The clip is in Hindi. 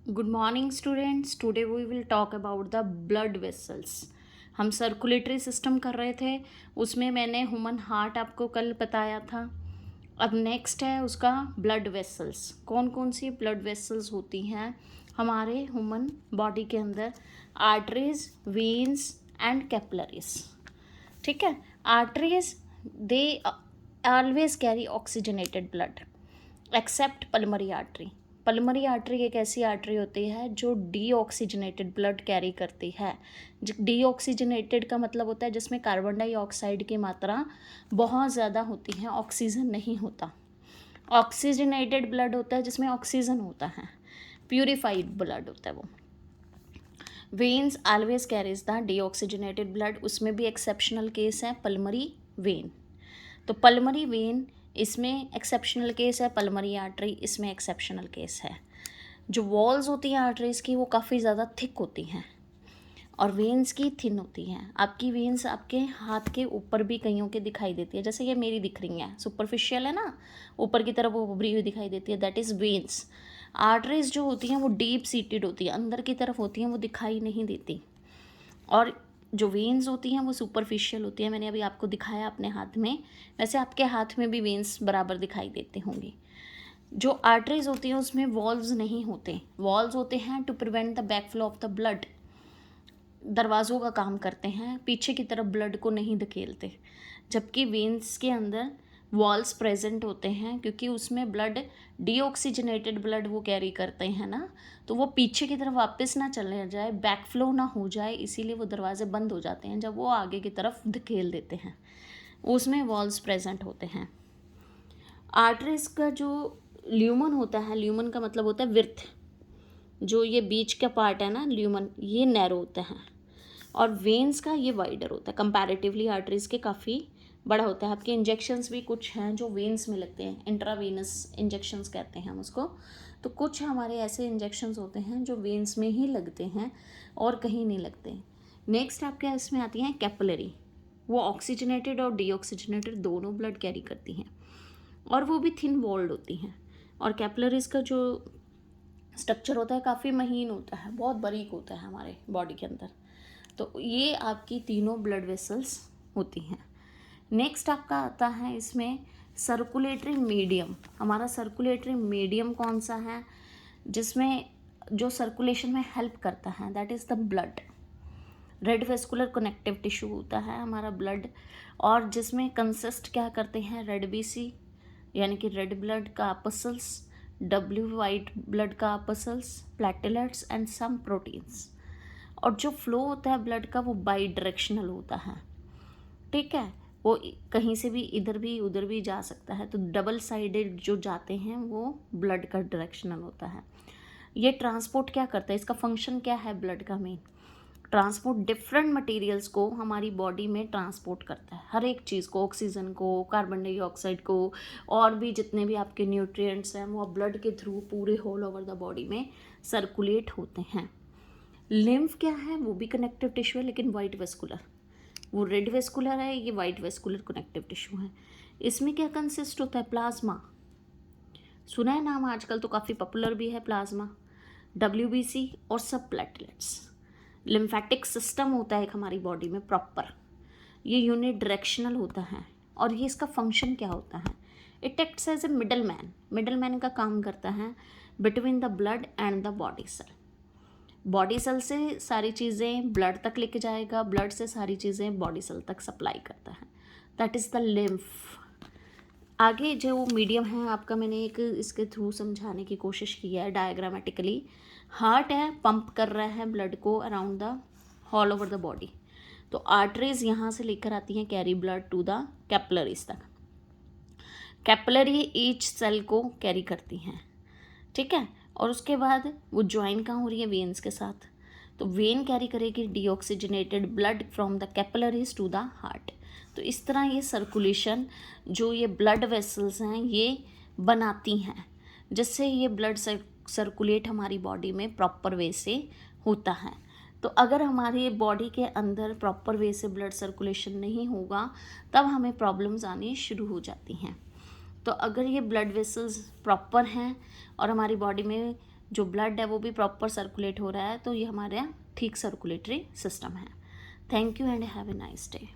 Good morning students. Today we will talk about the blood vessels. हम सर्कुलेटरी सिस्टम कर रहे थे, उसमें मैंने ह्यूमन हार्ट आपको कल बताया था। अब नेक्स्ट है उसका ब्लड वेसल्स। कौन कौन सी ब्लड वेसल्स होती हैं हमारे ह्यूमन बॉडी के अंदर? Arteries, veins and capillaries. ठीक है। Arteries they always carry oxygenated blood except pulmonary artery. Pulmonary artery एक ऐसी आर्टरी होती है जो डीऑक्सीजनेटेड ब्लड कैरी करती है। डीऑक्सीजनेटेड का मतलब होता है जिसमें कार्बन डाइऑक्साइड की मात्रा बहुत ज़्यादा होती है, ऑक्सीजन नहीं होता। ऑक्सीजनेटेड ब्लड होता है जिसमें ऑक्सीजन होता है, प्यूरिफाइड ब्लड होता है वो। Veins always carries the deoxygenated blood, उसमें भी एक्सेप्शनल केस है पल्मरी वेन। तो पल्मरी वेन इसमें एक्सेप्शनल केस है, पल्मरी आर्टरी इसमें एक्सेप्शनल केस है। जो वॉल्स होती हैं आर्टरीज की वो काफ़ी ज़्यादा थिक होती हैं और वेन्स की थिन होती हैं। आपकी वेन्स आपके हाथ के ऊपर भी कईयों के दिखाई देती है, जैसे ये मेरी दिख रही है, सुपरफिशियल है ना, ऊपर की तरफ वो उभरी हुई दिखाई देती है, दैट इज़ वेन्स। आर्टरीज जो होती हैं वो डीप सीटेड होती है, अंदर की तरफ होती हैं, वो दिखाई नहीं देती। और जो वेन्स होती हैं वो सुपरफिशियल होती है, मैंने अभी आपको दिखाया अपने हाथ में, वैसे आपके हाथ में भी वेन्स बराबर दिखाई देते होंगे। जो आर्टरीज होती हैं उसमें वॉल्व्स नहीं होते। वॉल्व्स होते हैं to prevent the backflow of the blood, दरवाज़ों का काम करते हैं, पीछे की तरफ ब्लड को नहीं धकेलते। जबकि वेन्स के अंदर वॉल्स प्रेजेंट होते हैं क्योंकि उसमें ब्लड डीऑक्सीजनेटेड ब्लड वो कैरी करते हैं ना, तो वो पीछे की तरफ वापस ना चले जाए, बैकफ्लो ना हो जाए, इसीलिए वो दरवाजे बंद हो जाते हैं जब वो आगे की तरफ धकेल देते हैं, उसमें वॉल्स प्रेजेंट होते हैं। आर्टरीज का जो ल्यूमन होता है, ल्यूमन का मतलब होता है विर्थ, जो ये बीच का पार्ट है ना ल्यूमन, ये नैरो होता है और वेन्स का ये वाइडर होता है कंपैरेटिवली, आर्टरीज के काफ़ी बड़ा होता है। आपके इंजेक्शंस भी कुछ हैं जो वेन्स में लगते हैं, इंट्रावेनस इंजेक्शंस कहते हैं हम उसको। तो कुछ हमारे ऐसे इंजेक्शंस होते हैं जो वेन्स में ही लगते हैं और कहीं नहीं लगते। नेक्स्ट आपके इसमें आती हैं कैपिलरी। वो ऑक्सीजनेटेड और डीऑक्सीजनेटेड दोनों ब्लड कैरी करती हैं और वो भी थिन वॉल्ड होती हैं। और कैपिलरीज का जो स्ट्रक्चर होता है काफ़ी महीन होता है, बहुत बारीक होता है हमारे बॉडी के अंदर। तो ये आपकी तीनों ब्लड वेसल्स होती हैं। नेक्स्ट आपका आता है इसमें सर्कुलेटरी मीडियम। हमारा सर्कुलेटरी मीडियम कौन सा है? जिसमें जो सर्कुलेशन में हेल्प करता है, that is the blood. Red vascular connective tissue होता है हमारा ब्लड, और जिसमें कंसिस्ट क्या करते हैं, रेड बीसी यानी कि रेड ब्लड का आपसल्स, डब्ल्यू वाइट ब्लड का आपसल्स, प्लेटलेट्स एंड सम प्रोटीन्स। और जो फ्लो होता है ब्लड का वो बाई डायरेक्शनल होता है। ठीक है, वो कहीं से भी इधर भी उधर भी जा सकता है। तो डबल साइडेड जो जाते हैं वो ब्लड का डायरेक्शनल होता है। ये ट्रांसपोर्ट क्या करता है, इसका फंक्शन क्या है ब्लड का? मेन ट्रांसपोर्ट डिफरेंट मटेरियल्स को हमारी बॉडी में ट्रांसपोर्ट करता है, हर एक चीज़ को, ऑक्सीजन को, कार्बन डाइऑक्साइड को, और भी जितने भी आपके न्यूट्रिएंट्स हैं वो ब्लड के थ्रू पूरे होल ओवर द बॉडी में सर्कुलेट होते हैं। लिम्फ क्या है? वो भी कनेक्टिव टिश्यू है लेकिन वाइट वेस्कुलर। वो रेड वेस्कुलर है, ये वाइट वेस्कुलर कनेक्टिव टिश्यू है। इसमें क्या कंसिस्ट होता है? प्लाज्मा। सुना है नाम, आजकल तो काफ़ी पॉपुलर भी है प्लाज्मा, डब्ल्यूबीसी और सब प्लेटलेट्स। लिम्फेटिक सिस्टम होता है एक हमारी बॉडी में प्रॉपर, ये यूनिट डायरेक्शनल होता है। और ये इसका फंक्शन क्या होता है? It acts as a middle man. Middle man का काम करता है between the blood and the body cell. Body cell से सारी चीज़ें ब्लड तक लेके जाएगा, ब्लड से सारी चीज़ें बॉडी सेल तक सप्लाई करता है, दैट इज़ द लिम्फ। आगे जो मीडियम है आपका, मैंने एक इसके थ्रू समझाने की कोशिश की है डायग्रामेटिकली। हार्ट है, पंप कर रहा है ब्लड को around the all over the body. तो आर्टरीज यहाँ से लेकर आती हैं carry blood to the capillaries तक। कैपिलरी ईच सेल को कैरी करती हैं, ठीक है। और उसके बाद वो ज्वाइन कहाँ हो रही है? वेन्स के साथ। तो वेन कैरी करेगी deoxygenated blood from the capillaries to the heart. तो इस तरह ये सर्कुलेशन जो ये ब्लड वेसल्स हैं ये बनाती हैं, जिससे ये ब्लड सर्कुलेट हमारी बॉडी में प्रॉपर वे से होता है। तो अगर हमारी बॉडी के अंदर प्रॉपर वे से ब्लड सर्कुलेशन नहीं होगा तब हमें प्रॉब्लम्स आनी शुरू हो जाती हैं। तो अगर ये ब्लड वेसल्स प्रॉपर हैं और हमारी बॉडी में जो ब्लड है वो भी प्रॉपर सर्कुलेट हो रहा है, तो ये हमारे यहाँ ठीक सर्कुलेटरी सिस्टम है। Thank you and have a nice day.